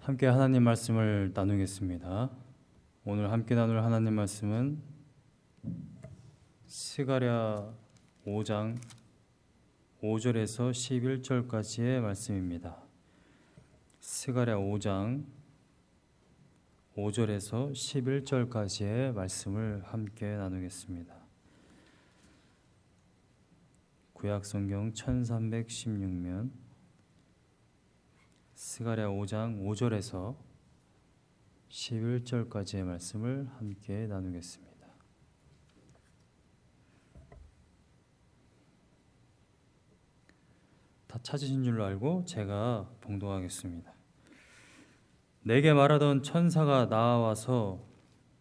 함께 하나님 말씀을 나누겠습니다. 오늘 함께 나눌 하나님 말씀은 스가랴 5장 5절에서 11절까지의 말씀입니다. 스가랴 5장 5절에서 11절까지의 말씀을 함께 나누겠습니다. 구약성경 1316면 스가랴 5장 5절에서 11절까지의 말씀을 함께 나누겠습니다. 다 찾으신 줄로 알고 제가 봉독하겠습니다. 내게 말하던 천사가 나와서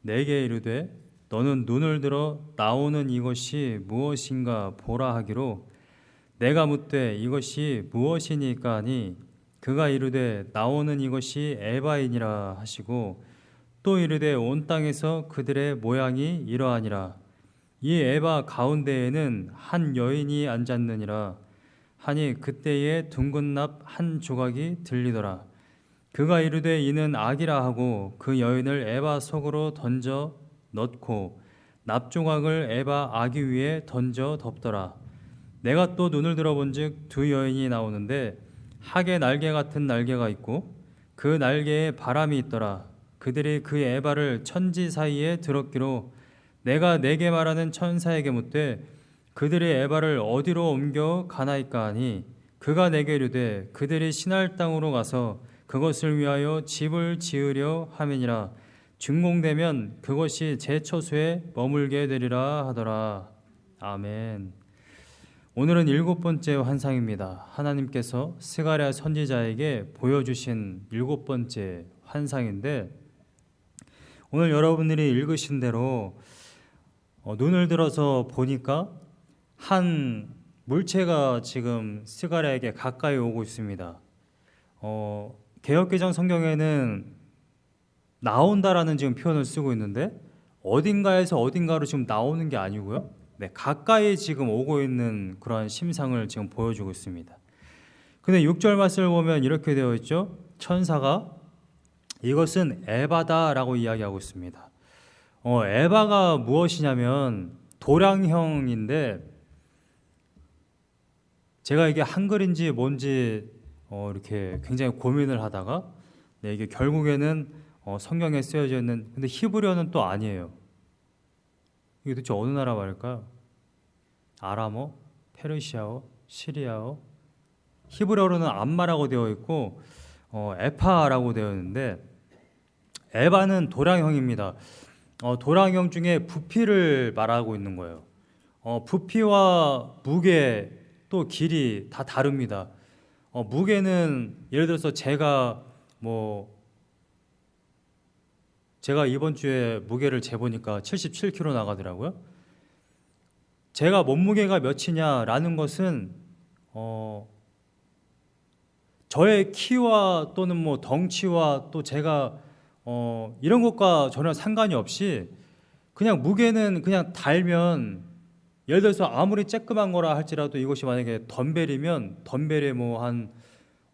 내게 이르되 너는 눈을 들어 나오는 이것이 무엇인가 보라 하기로 내가 묻되 이것이 무엇이니까 하니 그가 이르되 나오는 이것이 에바이니라 하시고 또 이르되 온 땅에서 그들의 모양이 이러하니라. 이 에바 가운데에는 한 여인이 앉았느니라 하니 그때에 둥근 납 한 조각이 들리더라. 그가 이르되 이는 악이라 하고 그 여인을 에바 속으로 던져 넣고 납조각을 에바 아기 위에 던져 덮더라. 내가 또 눈을 들어본즉 두 여인이 나오는데 학의 날개 같은 날개가 있고 그 날개에 바람이 있더라. 그들이 그 에바를 천지 사이에 들었기로 내가 내게 말하는 천사에게 묻되 그들이 에바를 어디로 옮겨 가나이까 하니 그가 내게 이르되 그들이 시날 땅으로 가서 그것을 위하여 집을 지으려 함이니라. 준공되면 그것이 제 처소에 머물게 되리라 하더라. 아멘. 오늘은 7번째 환상입니다. 하나님께서 스가랴 선지자에게 보여주신 7번째 환상인데 오늘 여러분들이 읽으신 대로 눈을 들어서 보니까 한 물체가 지금 스가랴에게 가까이 오고 있습니다. 개역개정 성경에는 나온다라는 지금 표현을 쓰고 있는데 어딘가에서 어딘가로 지금 나오는 게 아니고요. 가까이 지금 오고 있는 그러한 심상을 지금 보여주고 있습니다. 근데 6절 말씀을 보면 이렇게 되어 있죠. 천사가 이것은 에바다라고 이야기하고 있습니다. 에바가 무엇이냐면 도량형인데 제가 이게 한글인지 뭔지 이렇게 굉장히 고민을 하다가 이게 결국에는 성경에 쓰여져 있는 근데 히브리어는 또 아니에요. 이게 도대체 어느 나라 말일까요? 아람어, 페르시아어, 시리아어, 히브리어로는 암마라고 되어 있고 에파라고 되어 있는데 에바는 도량형입니다. 도량형 중에 부피를 말하고 있는 거예요. 부피와 무게 또 길이 다 다릅니다. 무게는 예를 들어서 제가 이번 주에 무게를 재보니까 77kg 나가더라고요. 제가 몸무게가 몇이냐라는 것은 저의 키와 또는 덩치와 또 제가 이런 것과 전혀 상관이 없이 그냥 무게는 그냥 달면 예를 들어서 아무리 쬐끄만 거라 할지라도 이것이 만약에 덤벨이면 덤벨에 한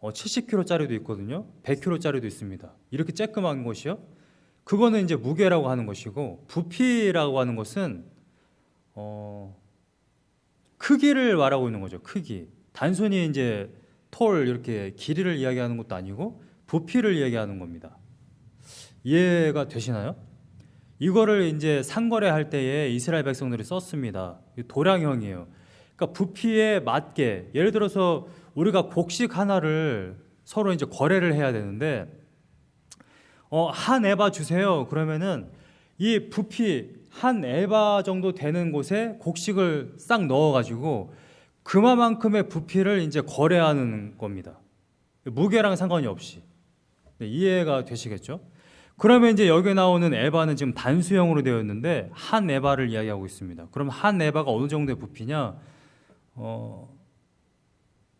70kg짜리도 있거든요. 100kg짜리도 있습니다. 이렇게 쬐끄만 것이요. 그거는 이제 무게라고 하는 것이고 부피라고 하는 것은 크기를 말하고 있는 거죠. 크기. 단순히 이제 톨 이렇게 길이를 이야기하는 것도 아니고 부피를 이야기하는 겁니다. 이해가 되시나요? 이거를 이제 상거래할 때에 이스라엘 백성들이 썼습니다. 도량형이에요. 그러니까 부피에 맞게 예를 들어서 우리가 곡식 하나를 서로 이제 거래를 해야 되는데 한 에바 주세요. 그러면은 이 부피 한 에바 정도 되는 곳에 곡식을 싹 넣어가지고 그만큼의 부피를 이제 거래하는 겁니다. 무게랑 상관이 없이. 이해가 되시겠죠? 그러면 이제 여기 나오는 에바는 지금 단수형으로 되어 있는데 한 에바를 이야기하고 있습니다. 그럼 한 에바가 어느 정도의 부피냐?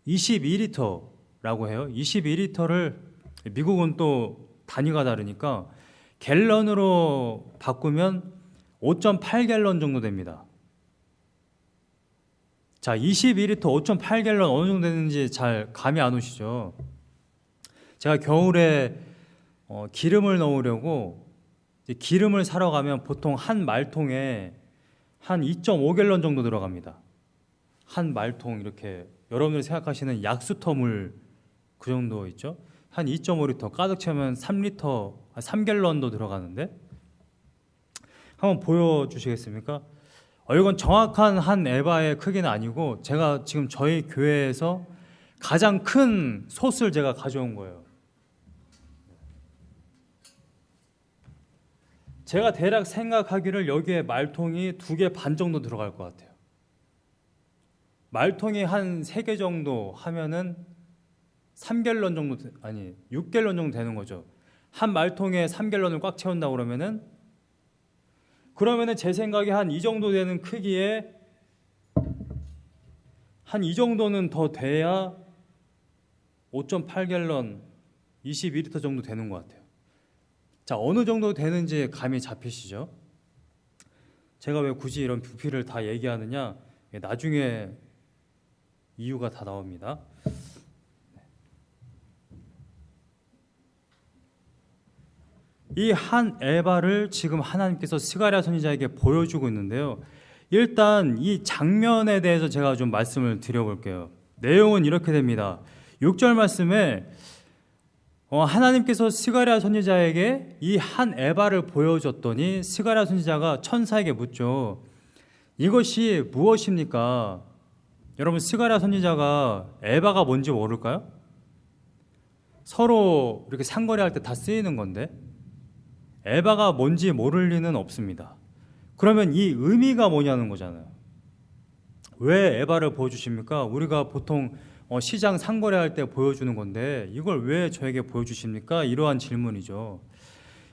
22리터라고 해요. 22리터를 미국은 또 단위가 다르니까 갤런으로 바꾸면 5.8갤런 정도 됩니다. 자, 22리터 5.8갤런 어느 정도 되는지 잘 감이 안 오시죠? 제가 겨울에 기름을 넣으려고 이제 기름을 사러 가면 보통 한 말통에 한 2.5갤런 정도 들어갑니다. 한 말통, 이렇게 여러분들이 생각하시는 약수터물 그 정도 있죠. 한 2.5리터 가득 채우면 3갤런도 들어가는데, 한번 보여주시겠습니까? 이건 정확한 한 에바의 크기는 아니고 제가 지금 저희 교회에서 가장 큰 솥을 제가 가져온 거예요. 제가 대략 생각하기를 여기에 말통이 2개 반 정도 들어갈 것 같아요. 말통이 한 3개 정도 하면은 3갤런 정도, 아니 6갤런 정도 되는 거죠. 한 말통에 3갤런을 꽉 채운다 그러면은 제 생각에 한 이 정도 되는 크기에 한 이 정도는 더 돼야 5.8갤런 22리터 정도 되는 것 같아요. 자, 어느 정도 되는지 감이 잡히시죠? 제가 왜 굳이 이런 부피를 다 얘기하느냐? 나중에 이유가 다 나옵니다. 이 한 에바를 지금 하나님께서 스가랴 선지자에게 보여주고 있는데요. 일단 이 장면에 대해서 제가 좀 말씀을 드려볼게요. 내용은 이렇게 됩니다. 6절 말씀에 하나님께서 스가랴 선지자에게 이 한 에바를 보여줬더니 스가랴 선지자가 천사에게 묻죠. 이것이 무엇입니까? 여러분, 스가랴 선지자가 에바가 뭔지 모를까요? 서로 이렇게 상거래할 때 다 쓰이는 건데 에바가 뭔지 모를 리는 없습니다. 그러면 이 의미가 뭐냐는 거잖아요. 왜 에바를 보여주십니까? 우리가 보통 시장 상거래할 때 보여주는 건데 이걸 왜 저에게 보여주십니까? 이러한 질문이죠.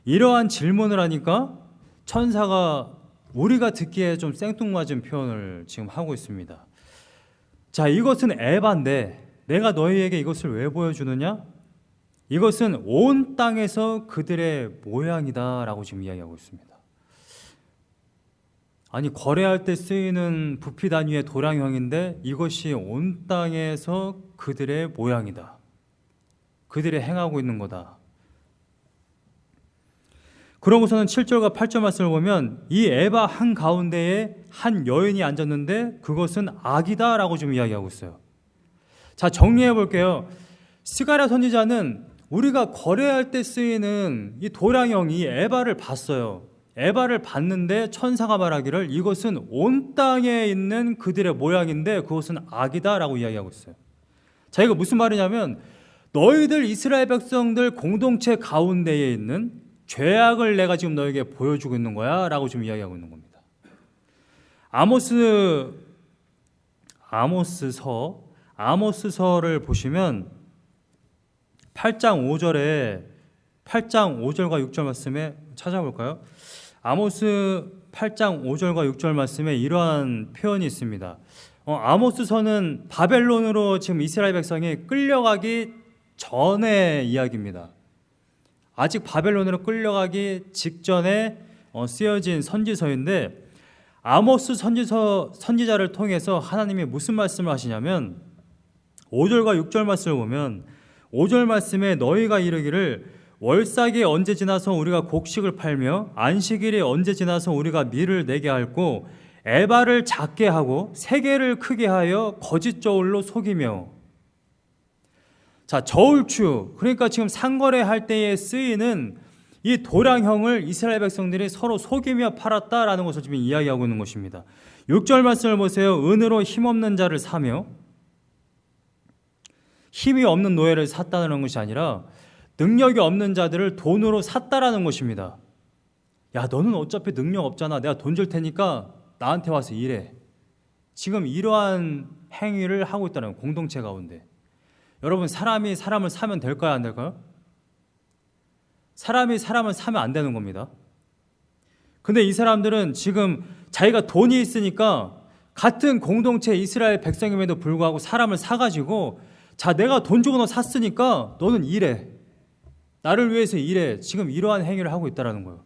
이러한 질문을 하니까 천사가 우리가 듣기에 좀 생뚱맞은 표현을 지금 하고 있습니다. 자, 이것은 에바인데 내가 너희에게 이것을 왜 보여주느냐? 이것은 온 땅에서 그들의 모양이다 라고 지금 이야기하고 있습니다. 아니, 거래할 때 쓰이는 부피 단위의 도량형인데 이것이 온 땅에서 그들의 모양이다. 그들이 행하고 있는 거다. 그러고서는 7절과 8절 말씀을 보면 이 에바 한가운데에 한 여인이 앉았는데 그것은 악이다 라고 좀 이야기하고 있어요. 자, 정리해 볼게요. 스가랴 선지자는 우리가 거래할 때 쓰이는 이 도량형, 이 에바를 봤어요. 에바를 봤는데 천사가 말하기를 이것은 온 땅에 있는 그들의 모양인데 그것은 악이다 라고 이야기하고 있어요. 자, 이거 무슨 말이냐면 너희들 이스라엘 백성들 공동체 가운데에 있는 죄악을 내가 지금 너에게 보여주고 있는 거야 라고 지금 이야기하고 있는 겁니다. 아모스서를 보시면 8장 5절과 6절 말씀에 찾아볼까요? 아모스 8장 5절과 6절 말씀에 이러한 표현이 있습니다. 아모스서는 바벨론으로 지금 이스라엘 백성이 끌려가기 전의 이야기입니다. 아직 바벨론으로 끌려가기 직전에 쓰여진 선지서인데 아모스 선지자를 통해서 하나님이 무슨 말씀을 하시냐면 5절과 6절 말씀을 보면 5절 말씀에 너희가 이르기를 월삭이 언제 지나서 우리가 곡식을 팔며 안식일이 언제 지나서 우리가 밀을 내게 할고 에바를 작게 하고 세계를 크게 하여 거짓 저울로 속이며. 자, 저울추, 그러니까 지금 상거래할 때에 쓰이는 이 도량형을 이스라엘 백성들이 서로 속이며 팔았다라는 것을 지금 이야기하고 있는 것입니다. 6절 말씀을 보세요. 은으로 힘없는 자를 사며, 힘이 없는 노예를 샀다는 것이 아니라 능력이 없는 자들을 돈으로 샀다라는 것입니다. 야, 너는 어차피 능력 없잖아. 내가 돈 줄 테니까 나한테 와서 일해. 지금 이러한 행위를 하고 있다는 거예요, 공동체 가운데. 여러분, 사람이 사람을 사면 될까요, 안 될까요? 사람이 사람을 사면 안 되는 겁니다. 근데 이 사람들은 지금 자기가 돈이 있으니까 같은 공동체 이스라엘 백성임에도 불구하고 사람을 사가지고, 자, 내가 돈 주고 너 샀으니까 너는 일해. 나를 위해서 일해. 지금 이러한 행위를 하고 있다는 거예요.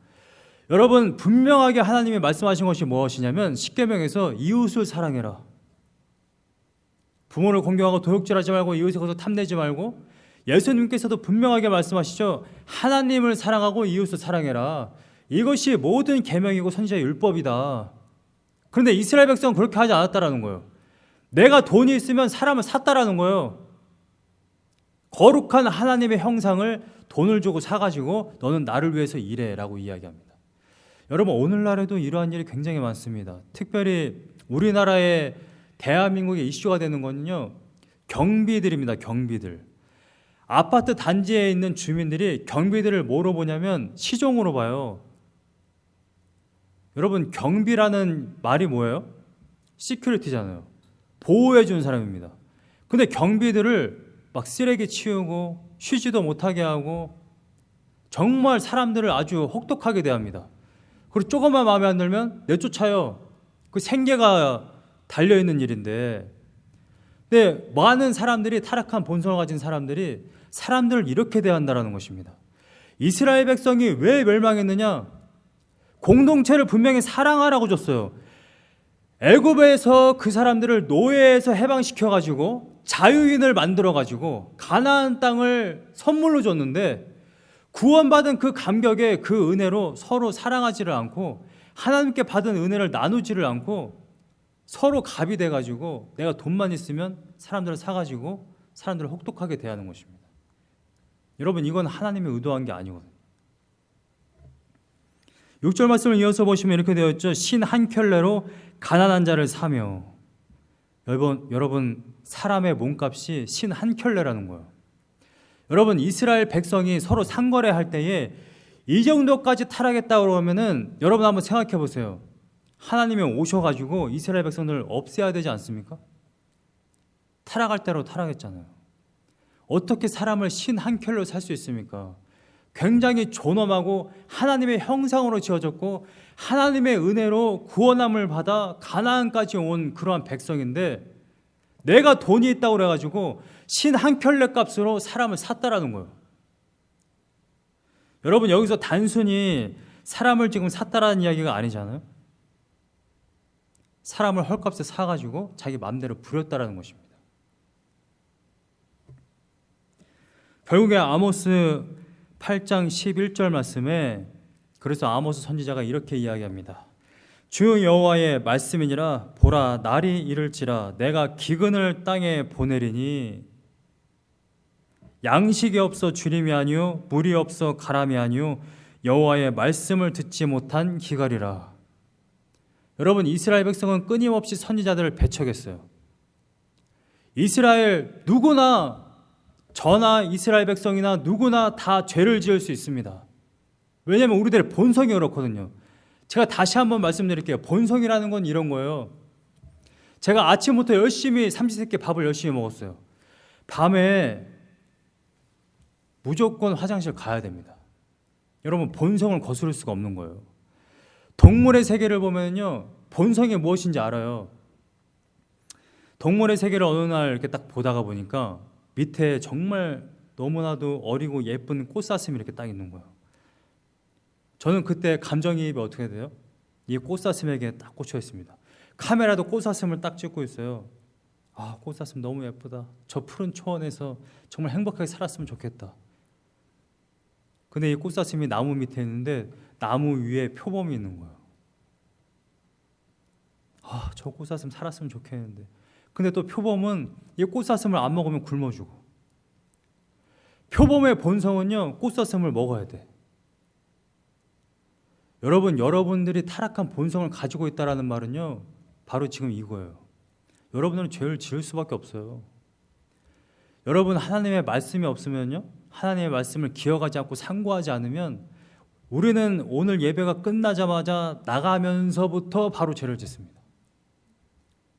여러분, 분명하게 하나님이 말씀하신 것이 무엇이냐면 십계명에서 이웃을 사랑해라. 부모를 공경하고 도둑질하지 말고 이웃에 거서 탐내지 말고 예수님께서도 분명하게 말씀하시죠. 하나님을 사랑하고 이웃을 사랑해라. 이것이 모든 계명이고 선지자의 율법이다. 그런데 이스라엘 백성은 그렇게 하지 않았다라는 거예요. 내가 돈이 있으면 사람을 샀다라는 거예요. 거룩한 하나님의 형상을 돈을 주고 사가지고 너는 나를 위해서 일해 라고 이야기합니다. 여러분, 오늘날에도 이러한 일이 굉장히 많습니다. 특별히 우리나라의 대한민국의 이슈가 되는 거는요, 경비들입니다. 경비들. 아파트 단지에 있는 주민들이 경비들을 뭐로 보냐면 시종으로 봐요. 여러분, 경비라는 말이 뭐예요? 시큐리티잖아요. 보호해 준 사람입니다. 근데 경비들을 막 쓰레기 치우고 쉬지도 못하게 하고 정말 사람들을 아주 혹독하게 대합니다. 그리고 조금만 마음에 안 들면 내쫓아요. 그 생계가 달려있는 일인데, 근데 많은 사람들이, 타락한 본성을 가진 사람들이 사람들을 이렇게 대한다는 것입니다. 이스라엘 백성이 왜 멸망했느냐? 공동체를 분명히 사랑하라고 줬어요. 애굽에서 그 사람들을 노예에서 해방시켜가지고 자유인을 만들어가지고 가나안 땅을 선물로 줬는데, 구원받은 그 감격에, 그 은혜로 서로 사랑하지를 않고 하나님께 받은 은혜를 나누지를 않고 서로 갑이 돼가지고 내가 돈만 있으면 사람들을 사가지고 사람들을 혹독하게 대하는 것입니다. 여러분, 이건 하나님이 의도한 게 아니거든요. 6절 말씀을 이어서 보시면 이렇게 되어 있죠. 신 한 켤레로 가난한 자를 사며. 여러분, 사람의 몸값이 신 한 켤레라는 거예요. 여러분, 이스라엘 백성이 서로 상거래할 때에 이 정도까지 타락했다고 그러면은 여러분 한번 생각해 보세요. 하나님이 오셔가지고 이스라엘 백성들을 없애야 되지 않습니까? 타락할 대로 타락했잖아요. 어떻게 사람을 신 한 켤레로 살 수 있습니까? 굉장히 존엄하고 하나님의 형상으로 지어졌고 하나님의 은혜로 구원함을 받아 가나안까지 온 그러한 백성인데, 내가 돈이 있다고 그래가지고 신 한 켤레 값으로 사람을 샀다라는 거예요. 여러분, 여기서 단순히 사람을 지금 샀다라는 이야기가 아니잖아요. 사람을 헐값에 사가지고 자기 마음대로 부렸다라는 것입니다. 결국에 아모스 8장 11절 말씀에, 그래서 아모스 선지자가 이렇게 이야기합니다. 주 여호와의 말씀이니라. 보라, 날이 이를지라 내가 기근을 땅에 보내리니 양식이 없어 주림이 아니요 물이 없어 가람이 아니요 여호와의 말씀을 듣지 못한 기갈이라. 여러분, 이스라엘 백성은 끊임없이 선지자들을 배척했어요. 이스라엘 누구나, 저나 이스라엘 백성이나 누구나 다 죄를 지을 수 있습니다. 왜냐하면 우리들의 본성이 그렇거든요. 제가 다시 한번 말씀드릴게요. 본성이라는 건 이런 거예요. 제가 아침부터 열심히 삼시세끼 밥을 열심히 먹었어요. 밤에 무조건 화장실 가야 됩니다. 여러분, 본성을 거스를 수가 없는 거예요. 동물의 세계를 보면요, 본성이 무엇인지 알아요. 동물의 세계를 어느 날 이렇게 딱 보다가 보니까 밑에 정말 너무나도 어리고 예쁜 꽃사슴이 이렇게 딱 있는 거예요. 저는 그때 감정이입이 어떻게 돼요? 이 꽃사슴에게 딱 꽂혀 있습니다. 카메라도 꽃사슴을 딱 찍고 있어요. 아, 꽃사슴 너무 예쁘다. 저 푸른 초원에서 정말 행복하게 살았으면 좋겠다. 근데 이 꽃사슴이 나무 밑에 있는데 나무 위에 표범이 있는 거예요. 아, 저 꽃사슴 살았으면 좋겠는데. 근데 또 표범은 이 꽃사슴을 안 먹으면 굶어 죽어. 표범의 본성은요, 꽃사슴을 먹어야 돼. 여러분들이 타락한 본성을 가지고 있다라는 말은요, 바로 지금 이거예요. 여러분들은 죄를 지을 수밖에 없어요. 여러분, 하나님의 말씀이 없으면요, 하나님의 말씀을 기억하지 않고 상고하지 않으면 우리는 오늘 예배가 끝나자마자 나가면서부터 바로 죄를 짓습니다.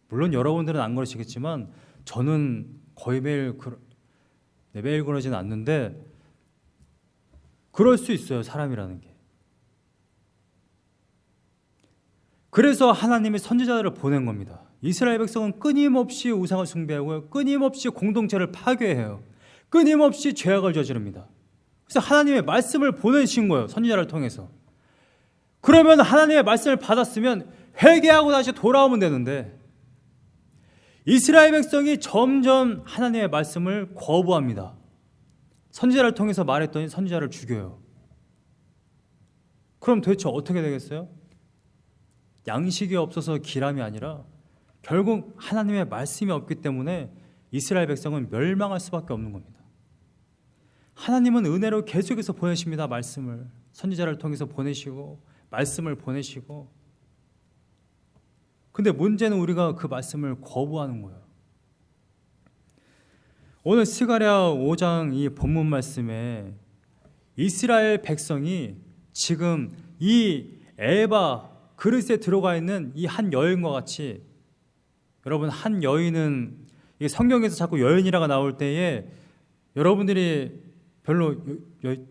물론 여러분들은 안 그러시겠지만 저는 거의 매일 그러지는 않는데 그럴 수 있어요, 사람이라는 게. 그래서 하나님이 선지자들을 보낸 겁니다. 이스라엘 백성은 끊임없이 우상을 숭배하고요, 끊임없이 공동체를 파괴해요, 끊임없이 죄악을 저지릅니다. 그래서 하나님의 말씀을 보내신 거예요, 선지자를 통해서. 그러면 하나님의 말씀을 받았으면 회개하고 다시 돌아오면 되는데, 이스라엘 백성이 점점 하나님의 말씀을 거부합니다. 선지자를 통해서 말했더니 선지자를 죽여요. 그럼 도대체 어떻게 되겠어요? 양식이 없어서 기람이 아니라 결국 하나님의 말씀이 없기 때문에 이스라엘 백성은 멸망할 수밖에 없는 겁니다. 하나님은 은혜로 계속해서 보내십니다. 말씀을 선지자를 통해서 보내시고 말씀을 보내시고, 근데 문제는 우리가 그 말씀을 거부하는 거예요. 오늘 스가랴 5장 이 본문 말씀에 이스라엘 백성이 지금 이 에바 그릇에 들어가 있는 이 한 여인과 같이, 여러분 한 여인은 이게 성경에서 자꾸 여인이라가 나올 때에 여러분들이 별로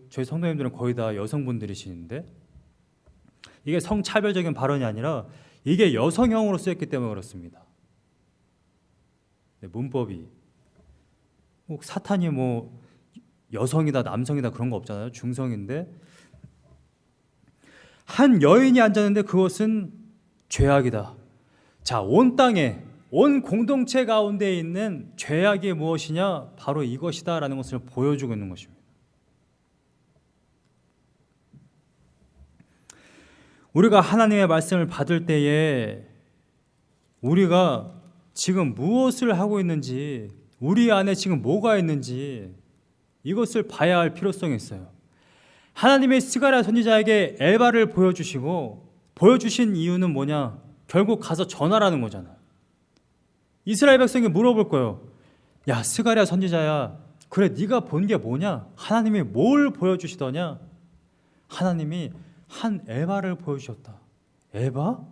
저희 성도님들은 거의 다 여성분들이시는데 이게 성차별적인 발언이 아니라 이게 여성형으로 쓰였기 때문에 그렇습니다. 문법이 뭐 사탄이 뭐 여성이다 남성이다 그런 거 없잖아요. 중성인데 한 여인이 앉았는데 그것은 죄악이다. 자, 온 땅에 온 공동체 가운데 있는 죄악이 무엇이냐? 바로 이것이다 라는 것을 보여주고 있는 것입니다. 우리가 하나님의 말씀을 받을 때에 우리가 지금 무엇을 하고 있는지, 우리 안에 지금 뭐가 있는지 이것을 봐야 할 필요성이 있어요. 하나님의 스가랴 선지자에게 에바를 보여주시고, 보여주신 이유는 뭐냐? 결국 가서 전하라는 거잖아. 이스라엘 백성이 물어볼 거예요. 야, 스가랴 선지자야, 그래 네가 본 게 뭐냐? 하나님이 뭘 보여주시더냐? 하나님이 한 에바를 보여주셨다. 에바?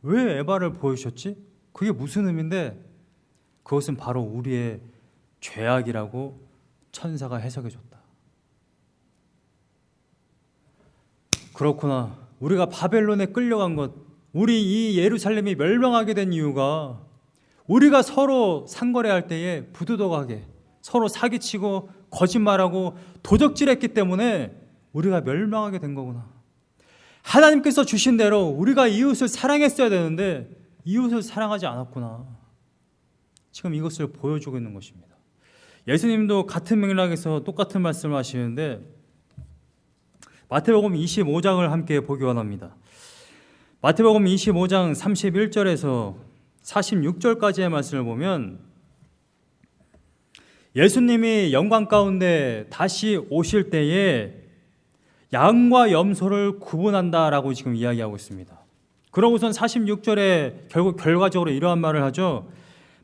왜 에바를 보여주셨지? 그게 무슨 의미인데? 그것은 바로 우리의 죄악이라고 천사가 해석해 줬다. 그렇구나. 우리가 바벨론에 끌려간 것, 우리 이 예루살렘이 멸망하게 된 이유가 우리가 서로 상거래할 때에 부두덕하게 서로 사기치고 거짓말하고 도적질했기 때문에 우리가 멸망하게 된 거구나. 하나님께서 주신 대로 우리가 이웃을 사랑했어야 되는데 이웃을 사랑하지 않았구나. 지금 이것을 보여주고 있는 것입니다. 예수님도 같은 맥락에서 똑같은 말씀을 하시는데 마태복음 25장을 함께 보기 원합니다. 마태복음 25장 31절에서 46절까지의 말씀을 보면 예수님이 영광 가운데 다시 오실 때에 양과 염소를 구분한다라고 지금 이야기하고 있습니다. 그러고선 46절에 결국 결과적으로 이러한 말을 하죠.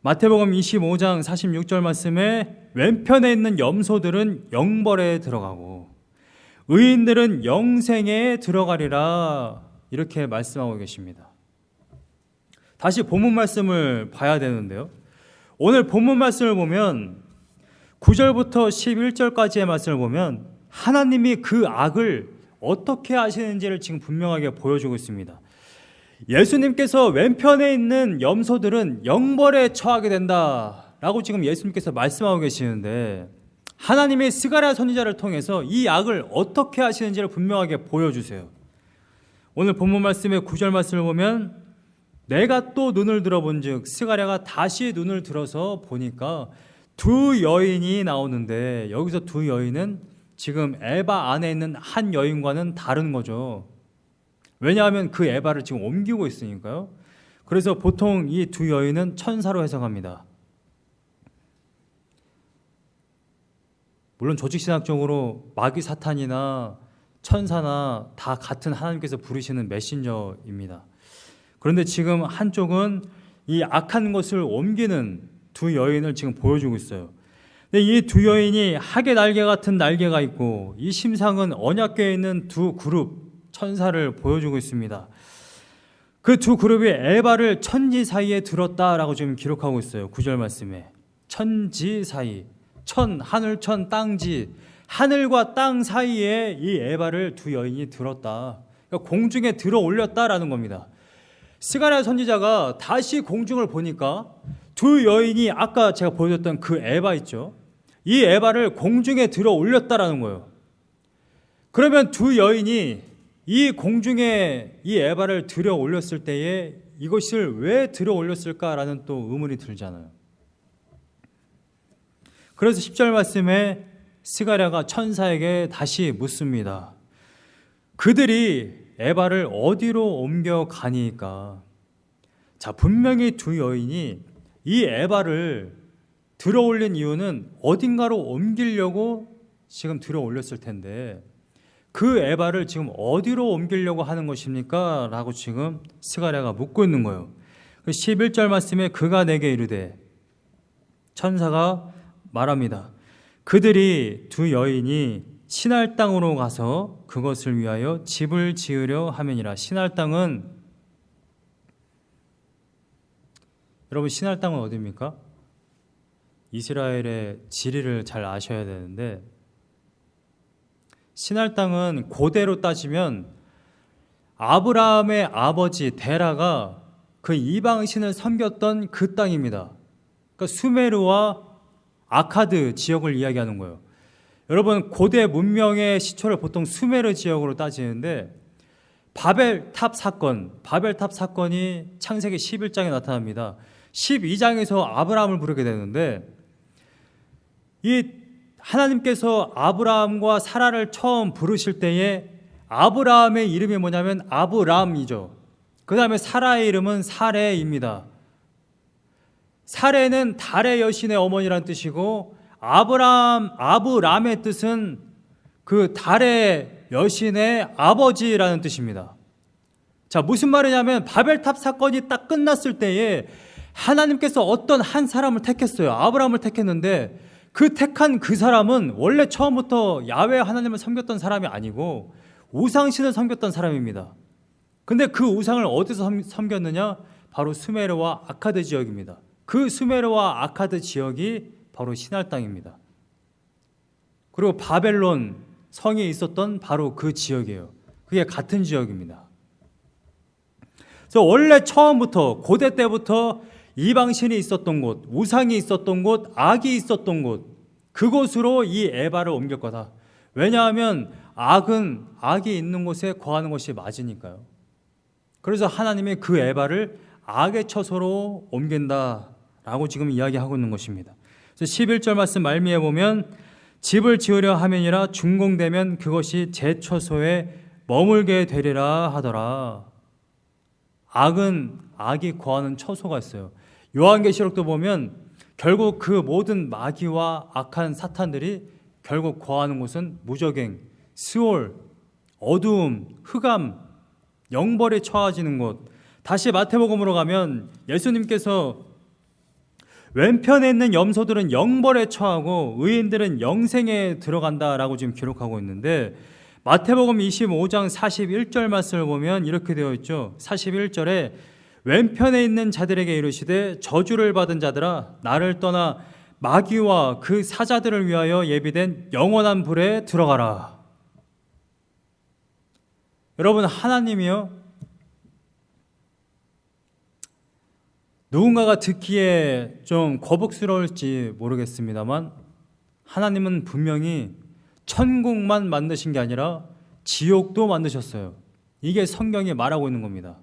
마태복음 25장 46절 말씀에 왼편에 있는 염소들은 영벌에 들어가고 의인들은 영생에 들어가리라, 이렇게 말씀하고 계십니다. 다시 본문 말씀을 봐야 되는데요. 오늘 본문 말씀을 보면 9절부터 11절까지의 말씀을 보면 하나님이 그 악을 어떻게 하시는지를 지금 분명하게 보여주고 있습니다. 예수님께서 왼편에 있는 염소들은 영벌에 처하게 된다라고 지금 예수님께서 말씀하고 계시는데 하나님의 스가랴 선지자를 통해서 이 악을 어떻게 하시는지를 분명하게 보여주세요. 오늘 본문 말씀의 9절 말씀을 보면 내가 또 눈을 들어본 즉, 스가랴가 다시 눈을 들어서 보니까 두 여인이 나오는데 여기서 두 여인은 지금 에바 안에 있는 한 여인과는 다른 거죠. 왜냐하면 그 에바를 지금 옮기고 있으니까요. 그래서 보통 이 두 여인은 천사로 해석합니다. 물론 조직신학적으로 마귀 사탄이나 천사나 다 같은 하나님께서 부르시는 메신저입니다. 그런데 지금 한쪽은 이 악한 것을 옮기는 두 여인을 지금 보여주고 있어요. 근데 이 두 여인이 학의 날개 같은 날개가 있고 이 심상은 언약궤에 있는 두 그룹 천사를 보여주고 있습니다. 그 두 그룹이 에바를 천지 사이에 들었다라고 지금 기록하고 있어요. 9절 말씀에 천지 사이, 하늘천 땅지, 하늘과 땅 사이에 이 에바를 두 여인이 들었다. 그러니까 공중에 들어 올렸다라는 겁니다. 스가랴 선지자가 다시 공중을 보니까 두 여인이 아까 제가 보여줬던 그 에바 있죠. 이 에바를 공중에 들어 올렸다라는 거예요. 그러면 두 여인이 이 공중에 이 에바를 들어 올렸을 때에 이것을 왜 들어 올렸을까라는 또 의문이 들잖아요. 그래서 10절 말씀에 스가랴가 천사에게 다시 묻습니다. 그들이 에바를 어디로 옮겨가니까? 자, 분명히 두 여인이 이 에바를 들어올린 이유는 어딘가로 옮기려고 지금 들어올렸을 텐데 그 에바를 지금 어디로 옮기려고 하는 것입니까? 라고 지금 스가랴가 묻고 있는 거예요. 11절 말씀에 그가 내게 이르되, 천사가 말합니다. 그들이 두 여인이 시날 땅으로 가서 그것을 위하여 집을 지으려 하면이라. 시날 땅은, 여러분 시날 땅은 어디입니까? 이스라엘의 지리를 잘 아셔야 되는데, 시날 땅은 고대로 따지면 아브라함의 아버지 데라가 그 이방신을 섬겼던 그 땅입니다. 그러니까 수메르와 아카드 지역을 이야기하는 거예요. 여러분 고대 문명의 시초를 보통 수메르 지역으로 따지는데 바벨탑 사건이 창세기 11장에 나타납니다. 12장에서 아브라함을 부르게 되는데 이 하나님께서 아브라함과 사라를 처음 부르실 때에 아브라함의 이름이 뭐냐면 아브람이죠. 그 다음에 사라의 이름은 사레입니다. 사레는 달의 여신의 어머니라는 뜻이고 아브람의 뜻은 그 달의 여신의 아버지라는 뜻입니다. 자, 무슨 말이냐면 바벨탑 사건이 딱 끝났을 때에 하나님께서 어떤 한 사람을 택했어요. 아브라함을 택했는데 그 택한 그 사람은 원래 처음부터 야훼 하나님을 섬겼던 사람이 아니고 우상신을 섬겼던 사람입니다. 근데 그 우상을 어디서 섬겼느냐? 바로 수메르와 아카드 지역입니다. 그 수메르와 아카드 지역이 바로 시날 땅입니다. 그리고 바벨론 성이 있었던 바로 그 지역이에요. 그게 같은 지역입니다. 그래서 원래 처음부터 고대 때부터 이방신이 있었던 곳, 우상이 있었던 곳, 악이 있었던 곳, 그곳으로 이 에바를 옮길 거다. 왜냐하면 악이 있는 곳에 거하는 것이 맞으니까요. 그래서 하나님이 그 에바를 악의 처소로 옮긴다라고 지금 이야기하고 있는 것입니다. 그래서 11절 말씀 말미에 보면 집을 지으려 하면이라 준공되면 그것이 제 처소에 머물게 되리라 하더라. 악이 거하는 처소가 있어요. 요한계시록도 보면 결국 그 모든 마귀와 악한 사탄들이 결국 거하는 곳은 무저갱, 스올, 어두움, 흑암, 영벌에 처해지는 곳. 다시 마태복음으로 가면 예수님께서 왼편에 있는 염소들은 영벌에 처하고 의인들은 영생에 들어간다라고 지금 기록하고 있는데 마태복음 25장 41절 말씀을 보면 이렇게 되어 있죠. 41절에 왼편에 있는 자들에게 이르시되 저주를 받은 자들아 나를 떠나 마귀와 그 사자들을 위하여 예비된 영원한 불에 들어가라. 여러분 하나님이요, 누군가가 듣기에 좀 거북스러울지 모르겠습니다만 하나님은 분명히 천국만 만드신 게 아니라 지옥도 만드셨어요. 이게 성경이 말하고 있는 겁니다.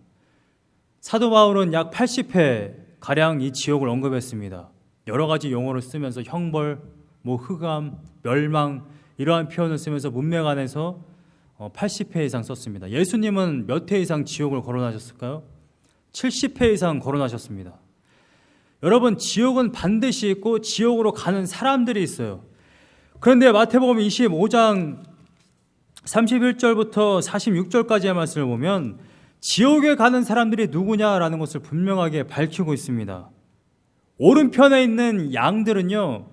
사도 바울은 약 80회 가량 이 지옥을 언급했습니다. 여러 가지 용어를 쓰면서 형벌, 흑암, 멸망 이러한 표현을 쓰면서 문맥 안에서 80회 이상 썼습니다. 예수님은 몇 회 이상 지옥을 거론하셨을까요? 70회 이상 거론하셨습니다. 여러분 지옥은 반드시 있고 지옥으로 가는 사람들이 있어요. 그런데 마태복음 25장 31절부터 46절까지의 말씀을 보면 지옥에 가는 사람들이 누구냐라는 것을 분명하게 밝히고 있습니다. 오른편에 있는 양들은요,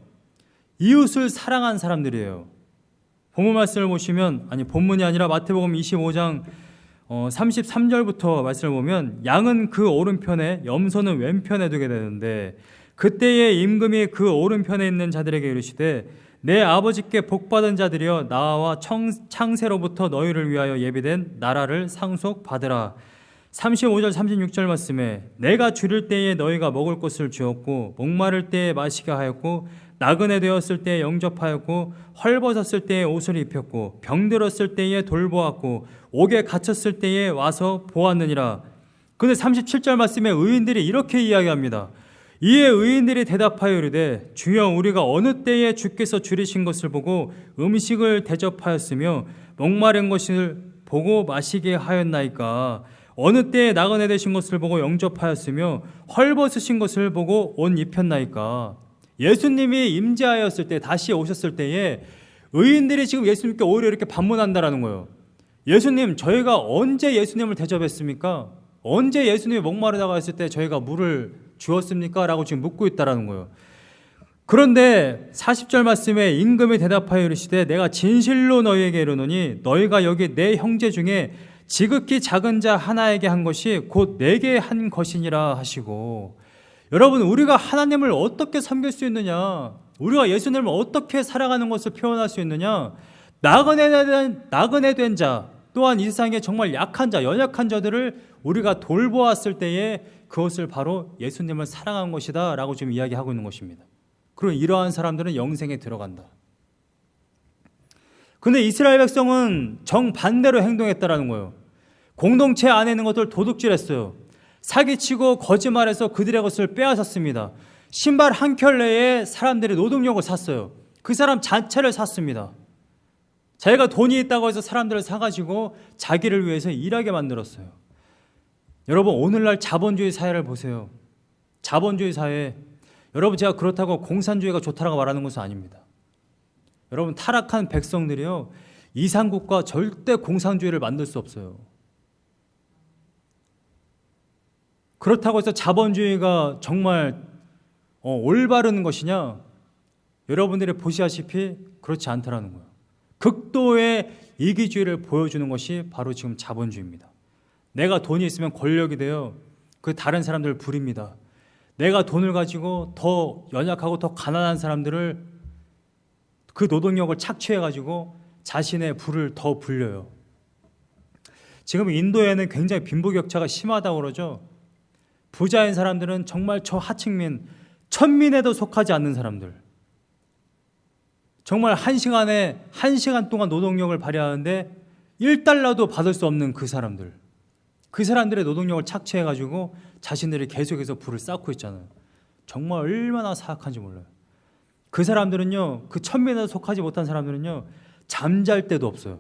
이웃을 사랑한 사람들이에요. 본문 말씀을 보시면, 본문이 아니라 마태복음 25장 33절부터 말씀을 보면 양은 그 오른편에 염소는 왼편에 두게 되는데 그때의 임금이 그 오른편에 있는 자들에게 이르시되 내 아버지께 복받은 자들이여 나와 창세로부터 너희를 위하여 예비된 나라를 상속받으라. 35절 36절 말씀에 내가 줄일 때에 너희가 먹을 것을 주었고 목마를 때에 마시게 하였고 나그네 되었을 때에 영접하였고 헐벗었을 때에 옷을 입혔고 병들었을 때에 돌보았고 옥에 갇혔을 때에 와서 보았느니라. 근데 37절 말씀에 의인들이 이렇게 이야기합니다. 이에 의인들이 대답하여 이르되 주여 우리가 어느 때에 주께서 줄이신 것을 보고 음식을 대접하였으며 목마른 것을 보고 마시게 하였나이까? 어느 때에 나그네 되신 것을 보고 영접하였으며 헐벗으신 것을 보고 옷 입혔나이까? 예수님이 임재하였을 때, 다시 오셨을 때에 의인들이 지금 예수님께 오히려 이렇게 반문한다라는 거예요. 예수님, 저희가 언제 예수님을 대접했습니까? 언제 예수님이 목마르다고 했을 때 저희가 물을 주었습니까? 라고 지금 묻고 있다라는 거예요. 그런데 40절 말씀에 임금이 대답하여 이르시되 내가 진실로 너희에게 이르노니 너희가 여기 내 형제 중에 지극히 작은 자 하나에게 한 것이 곧 내게 한 것이니라 하시고, 여러분, 우리가 하나님을 어떻게 섬길 수 있느냐, 우리가 예수님을 어떻게 살아가는 것을 표현할 수 있느냐, 나그네 된 자, 또한 이 세상에 정말 약한 자, 연약한 자들을 우리가 돌보았을 때에 그것을 바로 예수님을 사랑한 것이다 라고 지금 이야기하고 있는 것입니다. 그리고 이러한 사람들은 영생에 들어간다. 근데 이스라엘 백성은 정반대로 행동했다라는 거예요. 공동체 안에 있는 것들 도둑질했어요. 사기치고 거짓말해서 그들의 것을 빼앗았습니다. 신발 한 켤레에 사람들의 노동력을 샀어요. 그 사람 자체를 샀습니다. 자기가 돈이 있다고 해서 사람들을 사가지고 자기를 위해서 일하게 만들었어요. 여러분, 오늘날 자본주의 사회를 보세요. 자본주의 사회, 여러분, 제가 그렇다고 공산주의가 좋다라고 말하는 것은 아닙니다. 여러분, 타락한 백성들이요, 이상국가 절대 공산주의를 만들 수 없어요. 그렇다고 해서 자본주의가 정말 올바른 것이냐? 여러분들이 보시다시피 그렇지 않다라는 거예요. 극도의 이기주의를 보여주는 것이 바로 지금 자본주의입니다. 내가 돈이 있으면 권력이 돼요. 그 다른 사람들을 부립니다. 내가 돈을 가지고 더 연약하고 더 가난한 사람들을, 그 노동력을 착취해가지고 자신의 부를 더 불려요. 지금 인도에는 굉장히 빈부격차가 심하다고 그러죠. 부자인 사람들은 정말 저 하층민, 천민에도 속하지 않는 사람들, 정말 한 시간 동안 노동력을 발휘하는데 1달러도 받을 수 없는 그 사람들의 노동력을 착취해가지고 자신들이 계속해서 부를 쌓고 있잖아요. 정말 얼마나 사악한지 몰라요. 그 사람들은요, 그 천민에도 속하지 못한 사람들은요, 잠잘 때도 없어요.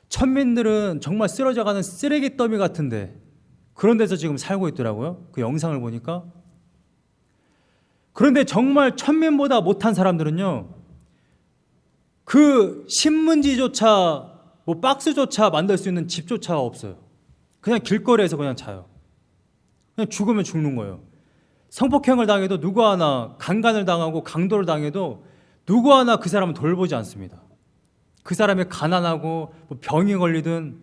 천민들은 정말 쓰러져가는 쓰레기 더미 같은데 그런 데서 지금 살고 있더라고요. 그 영상을 보니까. 그런데 정말 천민보다 못한 사람들은요, 그 신문지조차, 뭐 박스조차 만들 수 있는 집조차 없어요. 그냥 길거리에서 그냥 자요. 그냥 죽으면 죽는 거예요. 성폭행을 당해도 누구 하나, 강간을 당하고 강도를 당해도 누구 하나 그 사람은 돌보지 않습니다. 그 사람이 가난하고 뭐 병이 걸리든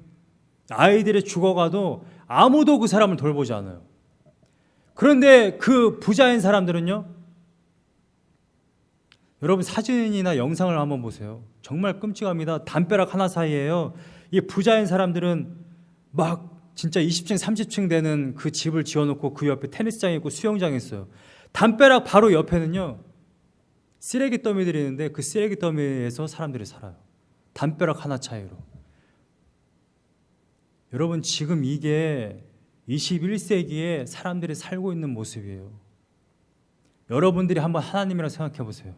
아이들이 죽어가도 아무도 그 사람을 돌보지 않아요. 그런데 그 부자인 사람들은요, 여러분 사진이나 영상을 한번 보세요. 정말 끔찍합니다. 담벼락 하나 사이에요, 이 부자인 사람들은 막 진짜 20층, 30층 되는 그 집을 지어놓고 그 옆에 테니스장이 있고 수영장이 있어요. 담벼락 바로 옆에는요, 쓰레기 더미들이 있는데 그 쓰레기 더미에서 사람들이 살아요. 담벼락 하나 차이로. 여러분, 지금 이게 21세기에 사람들이 살고 있는 모습이에요. 여러분들이 한번 하나님이랑 생각해 보세요.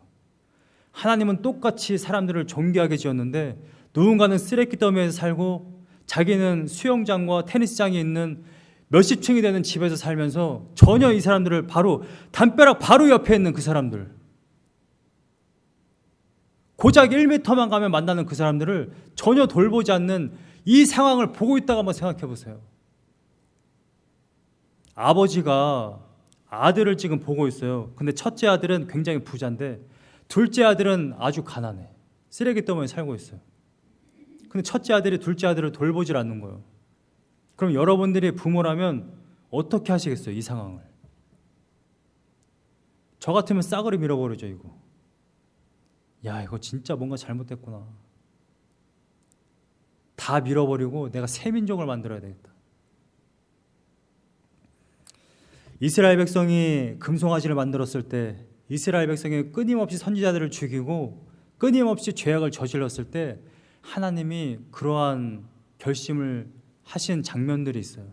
하나님은 똑같이 사람들을 존귀하게 지었는데 누군가는 쓰레기 더미에서 살고 자기는 수영장과 테니스장이 있는 몇십 층이 되는 집에서 살면서 전혀 이 사람들을 바로 담벼락 바로 옆에 있는 그 사람들, 고작 1m만 가면 만나는 그 사람들을 전혀 돌보지 않는 이 상황을 보고 있다가 한번 생각해 보세요. 아버지가 아들을 지금 보고 있어요. 근데 첫째 아들은 굉장히 부자인데 둘째 아들은 아주 가난해. 쓰레기 더미에 살고 있어요. 근데 첫째 아들이 둘째 아들을 돌보질 않는 거예요. 그럼 여러분들이 부모라면 어떻게 하시겠어요? 이 상황을. 저 같으면 싸그리 밀어버리죠, 이거. 야, 이거 진짜 뭔가 잘못됐구나. 다 밀어버리고 내가 새 민족을 만들어야 되겠다. 이스라엘 백성이 금송아지를 만들었을 때, 이스라엘 백성이 끊임없이 선지자들을 죽이고 끊임없이 죄악을 저질렀을 때 하나님이 그러한 결심을 하신 장면들이 있어요.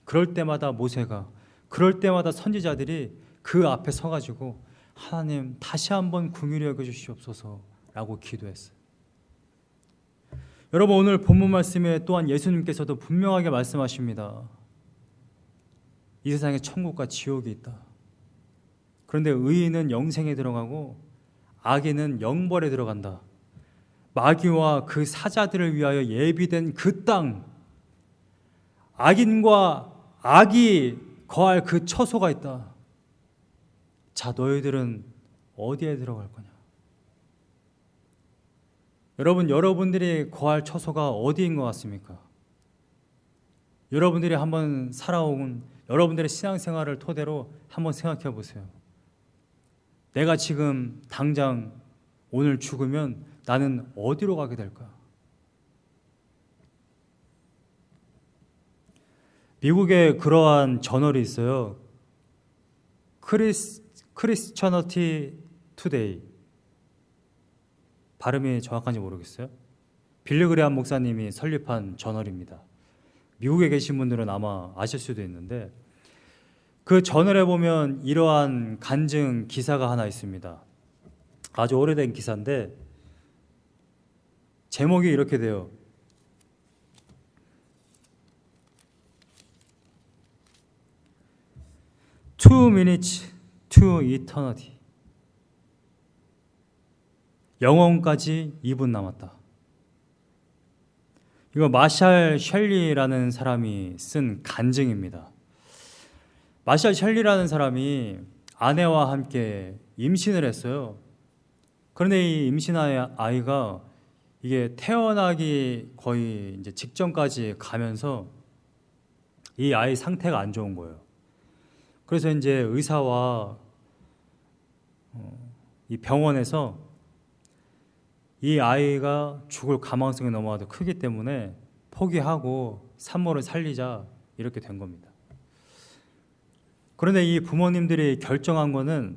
그럴 때마다 모세가, 그럴 때마다 선지자들이 그 앞에 서가지고 하나님 다시 한번 긍휼히 여겨주시옵소서라고 기도했어요. 여러분, 오늘 본문 말씀에 또한 예수님께서도 분명하게 말씀하십니다. 이 세상에 천국과 지옥이 있다. 그런데 의인은 영생에 들어가고 악인은 영벌에 들어간다. 마귀와 그 사자들을 위하여 예비된 그 땅, 악인과 악이 거할 그 처소가 있다. 자, 너희들은 어디에 들어갈 거냐? 여러분, 여러분들이 거할 처소가 어디인 것 같습니까? 여러분들이 한번 살아온 여러분들의 신앙생활을 토대로 한번 생각해 보세요. 내가 지금 당장 오늘 죽으면 나는 어디로 가게 될까? 미국에 그러한 저널이 있어요. 크리스처너티 투데이. 발음이 정확한지 모르겠어요. 빌리 그레함 목사님이 설립한 저널입니다. 미국에 계신 분들은 아마 아실 수도 있는데, 그 저널에 보면 이러한 간증 기사가 하나 있습니다. 아주 오래된 기사인데 제목이 이렇게 돼요. Two minutes to eternity. 영원까지 2분 남았다. 이거 마샬 셸리라는 사람이 쓴 간증입니다. 마샬 셸리라는 사람이 아내와 함께 임신을 했어요. 그런데 이 임신한 아이가 이게 태어나기 거의 이제 직전까지 가면서 이 아이 상태가 안 좋은 거예요. 그래서 이제 의사와 이 병원에서 이 아이가 죽을 가망성이 너무나도 크기 때문에 포기하고 산모를 살리자 이렇게 된 겁니다. 그런데 이 부모님들이 결정한 거는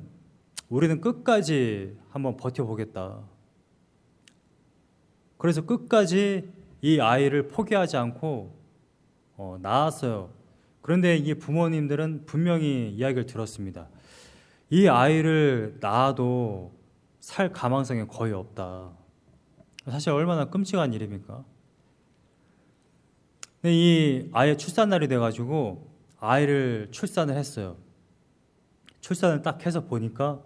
우리는 끝까지 한번 버텨보겠다. 그래서 끝까지 이 아이를 포기하지 않고 낳았어요. 그런데 이 부모님들은 분명히 이야기를 들었습니다. 이 아이를 낳아도 살 가망성이 거의 없다. 사실 얼마나 끔찍한 일입니까? 근데 이 아이의 출산날이 돼가지고 아이를 출산을 했어요. 출산을 딱 해서 보니까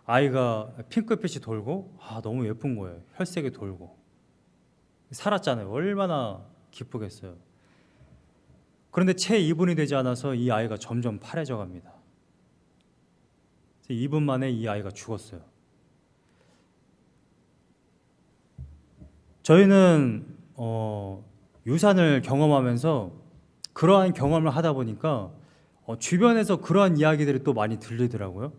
아이가 핑크빛이 돌고 너무 예쁜 거예요. 혈색이 돌고. 살았잖아요. 얼마나 기쁘겠어요. 그런데 채 2분이 되지 않아서 이 아이가 점점 파래져 갑니다. 2분 만에 이 아이가 죽었어요. 저희는 유산을 경험하면서 그러한 경험을 하다 보니까 주변에서 그러한 이야기들이 또 많이 들리더라고요.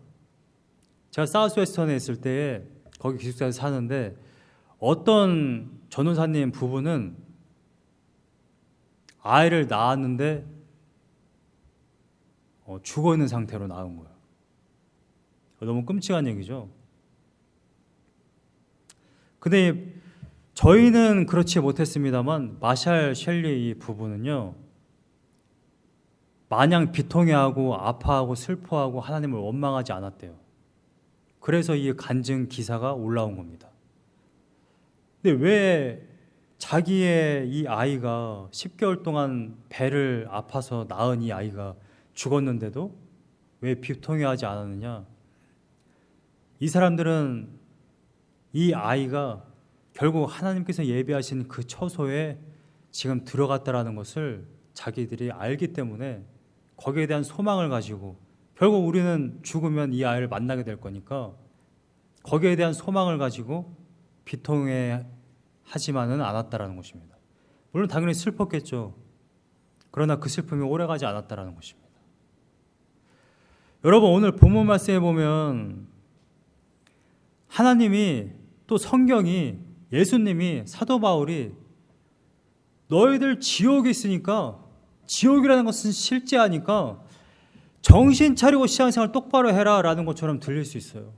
제가 사우스웨스턴에 있을 때 거기 기숙사에서 사는데 어떤 전도사님 부부는 아이를 낳았는데 죽어 있는 상태로 낳은 거예요. 너무 끔찍한 얘기죠. 근데 저희는 그렇지 못했습니다만 마샬 셸리 이 부부는요, 마냥 비통해하고 아파하고 슬퍼하고 하나님을 원망하지 않았대요. 그래서 이 간증 기사가 올라온 겁니다. 근데 왜 자기의 이 아이가 10개월 동안 배를 아파서 낳은 이 아이가 죽었는데도 왜 비통해하지 않았느냐? 이 사람들은 이 아이가 결국 하나님께서 예비하신 그 처소에 지금 들어갔다라는 것을 자기들이 알기 때문에 거기에 대한 소망을 가지고, 결국 우리는 죽으면 이 아이를 만나게 될 거니까 거기에 대한 소망을 가지고 비통해하지만은 않았다라는 것입니다. 물론 당연히 슬펐겠죠. 그러나 그 슬픔이 오래가지 않았다라는 것입니다. 여러분, 오늘 본문 말씀에 보면 하나님이, 또 성경이, 예수님이, 사도 바울이 너희들 지옥이 있으니까, 지옥이라는 것은 실제하니까 정신 차리고 신앙생활 똑바로 해라 라는 것처럼 들릴 수 있어요.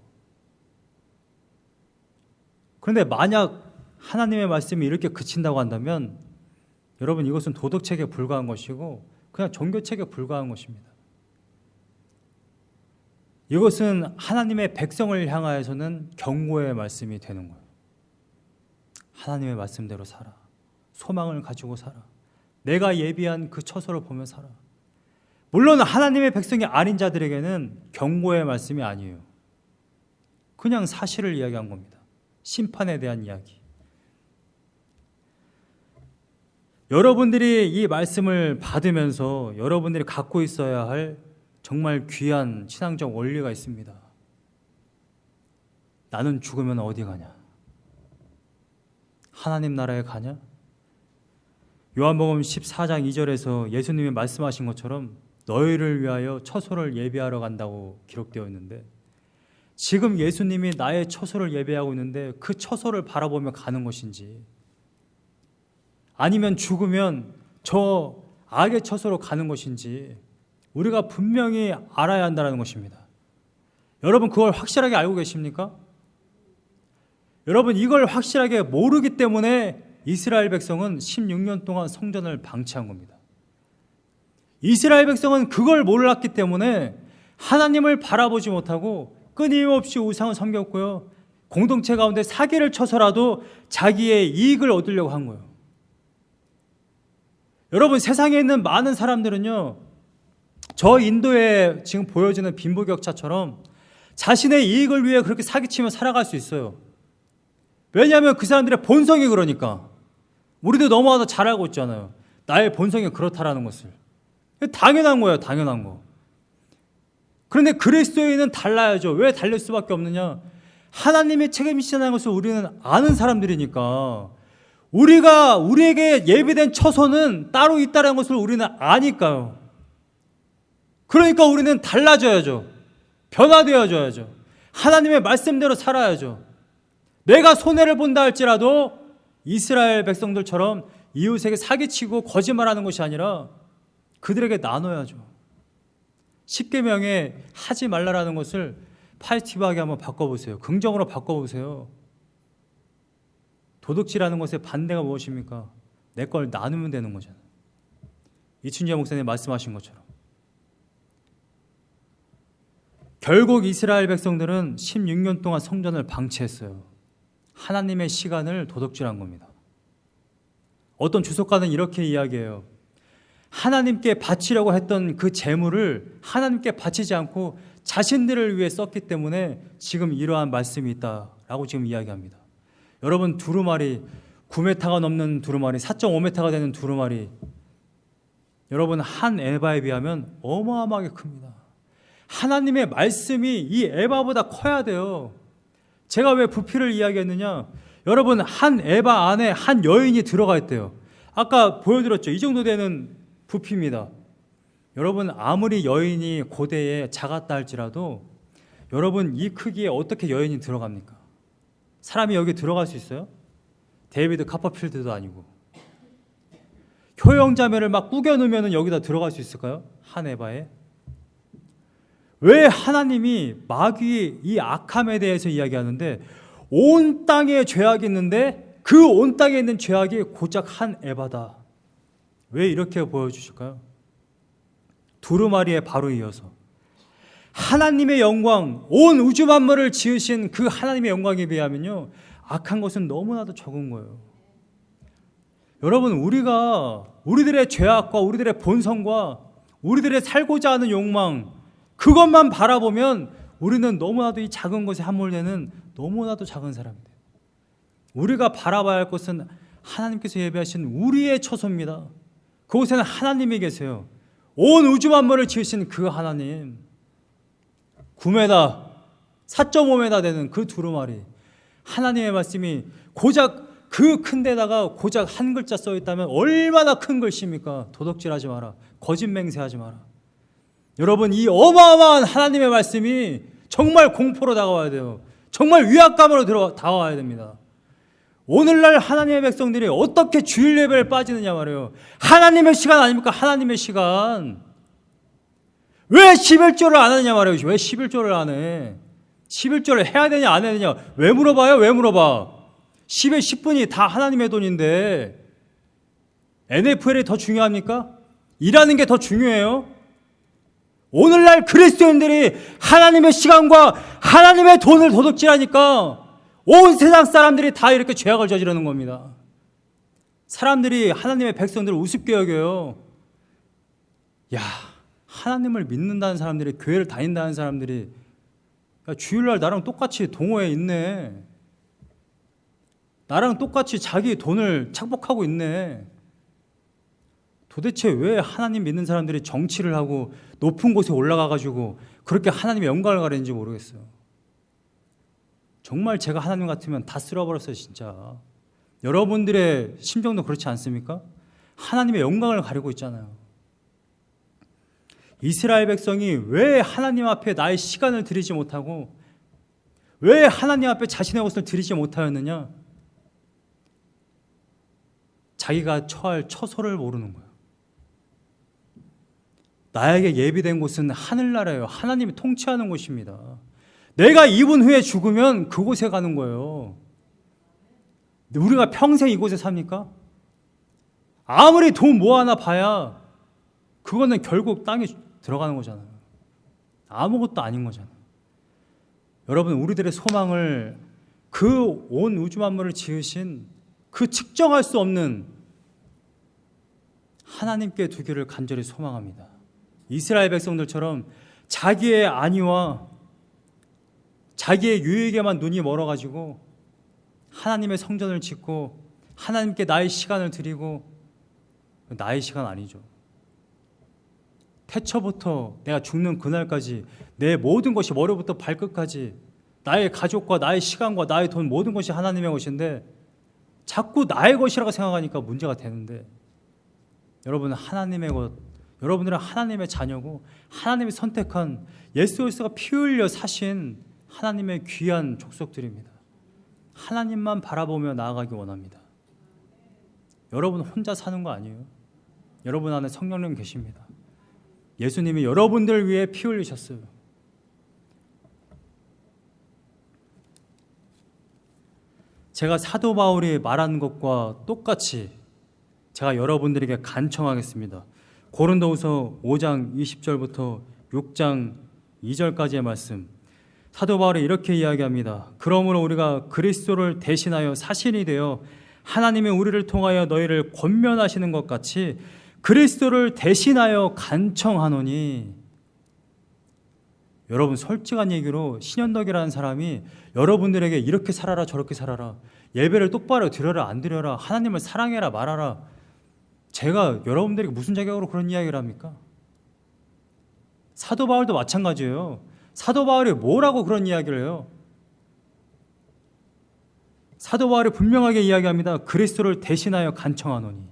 그런데 만약 하나님의 말씀이 이렇게 그친다고 한다면 여러분, 이것은 도덕책에 불과한 것이고 그냥 종교책에 불과한 것입니다. 이것은 하나님의 백성을 향하여서는 경고의 말씀이 되는 거예요. 하나님의 말씀대로 살아. 소망을 가지고 살아. 내가 예비한 그 처소를 보며 살아. 물론 하나님의 백성이 아닌 자들에게는 경고의 말씀이 아니에요. 그냥 사실을 이야기한 겁니다. 심판에 대한 이야기. 여러분들이 이 말씀을 받으면서 여러분들이 갖고 있어야 할 정말 귀한 신앙적 원리가 있습니다. 나는 죽으면 어디 가냐? 하나님 나라에 가냐? 요한복음 14장 2절에서 예수님이 말씀하신 것처럼 너희를 위하여 처소를 예비하러 간다고 기록되어 있는데, 지금 예수님이 나의 처소를 예비하고 있는데 그 처소를 바라보며 가는 것인지, 아니면 죽으면 저 악의 처소로 가는 것인지 우리가 분명히 알아야 한다는 것입니다. 여러분, 그걸 확실하게 알고 계십니까? 여러분, 이걸 확실하게 모르기 때문에 이스라엘 백성은 16년 동안 성전을 방치한 겁니다. 이스라엘 백성은 그걸 몰랐기 때문에 하나님을 바라보지 못하고 끊임없이 우상을 섬겼고요, 공동체 가운데 사기를 쳐서라도 자기의 이익을 얻으려고 한 거예요. 여러분, 세상에 있는 많은 사람들은요, 저 인도에 지금 보여지는 빈부격차처럼 자신의 이익을 위해 그렇게 사기치며 살아갈 수 있어요. 왜냐하면 그 사람들의 본성이 그러니까. 우리도 너무나도 잘 알고 있잖아요. 나의 본성이 그렇다라는 것을. 당연한 거예요, 당연한 거. 그런데 그리스도인은 달라야죠. 왜 달릴 수밖에 없느냐? 하나님의 책임이시라는 것을 우리는 아는 사람들이니까. 우리에게 예비된 처소는 따로 있다는 것을 우리는 아니까요. 그러니까 우리는 달라져야죠. 변화되어져야죠. 하나님의 말씀대로 살아야죠. 내가 손해를 본다 할지라도 이스라엘 백성들처럼 이웃에게 사기치고 거짓말하는 것이 아니라 그들에게 나눠야죠. 십계명에 하지 말라라는 것을 파지티브하게 한번 바꿔보세요. 긍정으로 바꿔보세요. 도둑질하는 것의 반대가 무엇입니까? 내 걸 나누면 되는 거잖아요. 이춘재 목사님 말씀하신 것처럼. 결국 이스라엘 백성들은 16년 동안 성전을 방치했어요. 하나님의 시간을 도둑질한 겁니다. 어떤 주석가는 이렇게 이야기해요. 하나님께 바치려고 했던 그 재물을 하나님께 바치지 않고 자신들을 위해 썼기 때문에 지금 이러한 말씀이 있다라고 지금 이야기합니다. 여러분, 두루마리 9m가 넘는 두루마리, 4.5m가 되는 두루마리, 여러분, 한 에바에 비하면 어마어마하게 큽니다. 하나님의 말씀이 이 에바보다 커야 돼요. 제가 왜 부피를 이야기했느냐? 여러분, 한 에바 안에 한 여인이 들어가 있대요. 아까 보여드렸죠. 이 정도 되는 부피입니다. 여러분, 아무리 여인이 고대에 작았다 할지라도 여러분, 이 크기에 어떻게 여인이 들어갑니까? 사람이 여기 들어갈 수 있어요? 데이비드 카퍼필드도 아니고. 효영자매를 막 꾸겨 놓으면 여기다 들어갈 수 있을까요? 한 에바에? 왜 하나님이 마귀의 이 악함에 대해서 이야기하는데 온 땅에 죄악이 있는데 그 온 땅에 있는 죄악이 고작 한 에바다. 왜 이렇게 보여주실까요? 두루마리에 바로 이어서 하나님의 영광, 온 우주 만물을 지으신 그 하나님의 영광에 비하면요, 악한 것은 너무나도 적은 거예요. 여러분, 우리들의 죄악과 우리들의 본성과 우리들의 살고자 하는 욕망, 그것만 바라보면 우리는 너무나도 이 작은 것에 함몰되는 너무나도 작은 사람입니다. 우리가 바라봐야 할 것은 하나님께서 예비하신 우리의 처소입니다. 그곳에는 하나님이 계세요. 온 우주 만물을 지으신 그 하나님. 9m, 4.5m 되는 그 두루마리, 하나님의 말씀이 고작 그 큰 데다가 고작 한 글자 써 있다면 얼마나 큰 글씨입니까? 도둑질하지 마라, 거짓맹세하지 마라. 여러분, 이 어마어마한 하나님의 말씀이 정말 공포로 다가와야 돼요. 정말 위압감으로 다가와야 됩니다. 오늘날 하나님의 백성들이 어떻게 주일 예배를 빠지느냐 말이에요. 하나님의 시간 아닙니까? 하나님의 시간. 왜 11조를 안 하느냐 말이에요. 왜 11조를 안 해? 11조를 해야 되냐 안 해야 되냐 왜 물어봐요? 왜 물어봐? 10에 10분이 다 하나님의 돈인데 NFL이 더 중요합니까? 일하는 게 더 중요해요? 오늘날 그리스도인들이 하나님의 시간과 하나님의 돈을 도둑질하니까 온 세상 사람들이 다 이렇게 죄악을 저지르는 겁니다. 사람들이 하나님의 백성들을 우습게 여겨요. 야, 하나님을 믿는다는 사람들이, 교회를 다닌다는 사람들이 야, 주일날 나랑 똑같이 동호회에 있네. 나랑 똑같이 자기 돈을 착복하고 있네. 도대체 왜 하나님 믿는 사람들이 정치를 하고 높은 곳에 올라가가지고 그렇게 하나님의 영광을 가리는지 모르겠어요. 정말 제가 하나님 같으면 다 쓸어버렸어요, 진짜. 여러분들의 심정도 그렇지 않습니까? 하나님의 영광을 가리고 있잖아요. 이스라엘 백성이 왜 하나님 앞에 나의 시간을 들이지 못하고 왜 하나님 앞에 자신의 것을 들이지 못하였느냐? 자기가 처할 처소를 모르는 거예요. 나에게 예비된 곳은 하늘나라예요. 하나님이 통치하는 곳입니다. 내가 2분 후에 죽으면 그곳에 가는 거예요. 우리가 평생 이곳에 삽니까? 아무리 돈 모아나 봐야 그거는 결국 땅에 들어가는 거잖아요. 아무것도 아닌 거잖아요. 여러분, 우리들의 소망을 그 온 우주 만물을 지으신 그 측정할 수 없는 하나님께 두기를 간절히 소망합니다. 이스라엘 백성들처럼 자기의 안위와 자기의 유익에만 눈이 멀어가지고 하나님의 성전을 짓고 하나님께 나의 시간을 드리고, 나의 시간 아니죠. 태초부터 내가 죽는 그날까지 내 모든 것이 머리부터 발끝까지 나의 가족과 나의 시간과 나의 돈 모든 것이 하나님의 것인데 자꾸 나의 것이라고 생각하니까 문제가 되는데, 여러분은 하나님의 것, 여러분들은 하나님의 자녀고 하나님이 선택한 예수 그리스도가 피 흘려 사신 하나님의 귀한 족속들입니다. 하나님만 바라보며 나아가기 원합니다. 여러분 혼자 사는 거 아니에요. 여러분 안에 성령님 계십니다. 예수님이 여러분들 위해 피 흘리셨어요. 제가 사도 바울이 말한 것과 똑같이 제가 여러분들에게 간청하겠습니다. 고린도후서 5장 20절부터 6장 2절까지의 말씀. 사도 바울이 이렇게 이야기합니다. 그러므로 우리가 그리스도를 대신하여 사신이 되어 하나님이 우리를 통하여 너희를 권면하시는 것 같이 그리스도를 대신하여 간청하노니. 여러분, 솔직한 얘기로 신현덕이라는 사람이 여러분들에게 이렇게 살아라 저렇게 살아라, 예배를 똑바로 드려라 안 드려라, 하나님을 사랑해라 말아라, 제가 여러분들에게 무슨 자격으로 그런 이야기를 합니까? 사도 바울도 마찬가지예요. 사도 바울이 뭐라고 그런 이야기를 해요? 사도 바울이 분명하게 이야기합니다. 그리스도를 대신하여 간청하노니.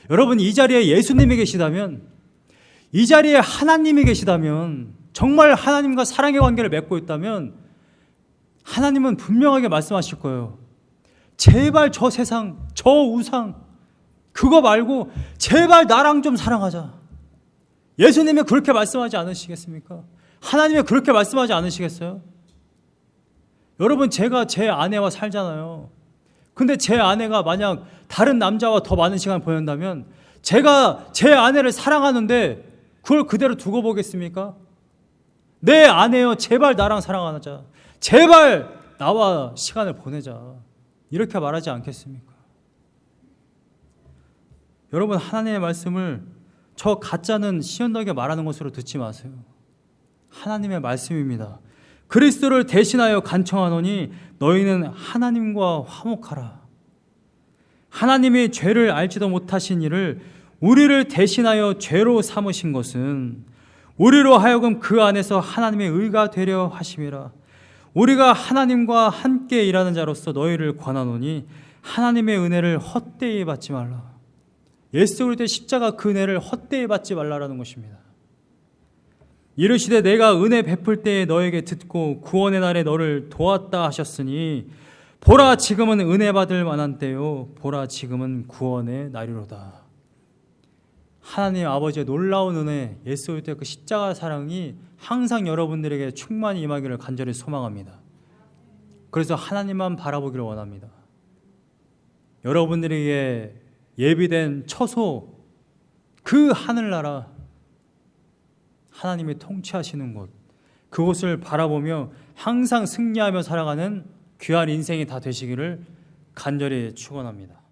여러분, 이 자리에 예수님이 계시다면, 이 자리에 하나님이 계시다면, 정말 하나님과 사랑의 관계를 맺고 있다면 하나님은 분명하게 말씀하실 거예요. 제발 저 세상, 저 우상 그거 말고 제발 나랑 좀 사랑하자. 예수님이 그렇게 말씀하지 않으시겠습니까? 하나님이 그렇게 말씀하지 않으시겠어요? 여러분, 제가 제 아내와 살잖아요. 근데 제 아내가 만약 다른 남자와 더 많은 시간을 보낸다면 제가 제 아내를 사랑하는데 그걸 그대로 두고 보겠습니까? 내 아내여, 제발 나랑 사랑하자. 제발 나와 시간을 보내자. 이렇게 말하지 않겠습니까? 여러분, 하나님의 말씀을 저 가짜는 시현덕에 말하는 것으로 듣지 마세요. 하나님의 말씀입니다. 그리스도를 대신하여 간청하노니 너희는 하나님과 화목하라. 하나님이 죄를 알지도 못하신 이를 우리를 대신하여 죄로 삼으신 것은 우리로 하여금 그 안에서 하나님의 의가 되려 하심이라. 우리가 하나님과 함께 일하는 자로서 너희를 권하노니 하나님의 은혜를 헛되이 받지 말라. 예수 그리스도의 십자가 그 은혜를 헛되이 받지 말라라는 것입니다. 이르시되 내가 은혜 베풀 때에 너에게 듣고 구원의 날에 너를 도왔다 하셨으니 보라 지금은 은혜 받을 만한 때요 보라 지금은 구원의 날이로다. 하나님 아버지의 놀라운 은혜, 예수 그리스도의 그 십자가 사랑이 항상 여러분들에게 충만히 임하기를 간절히 소망합니다. 그래서 하나님만 바라보기를 원합니다. 여러분들에게 예비된 처소, 그 하늘나라, 하나님이 통치하시는 곳, 그곳을 바라보며 항상 승리하며 살아가는 귀한 인생이 다 되시기를 간절히 축원합니다.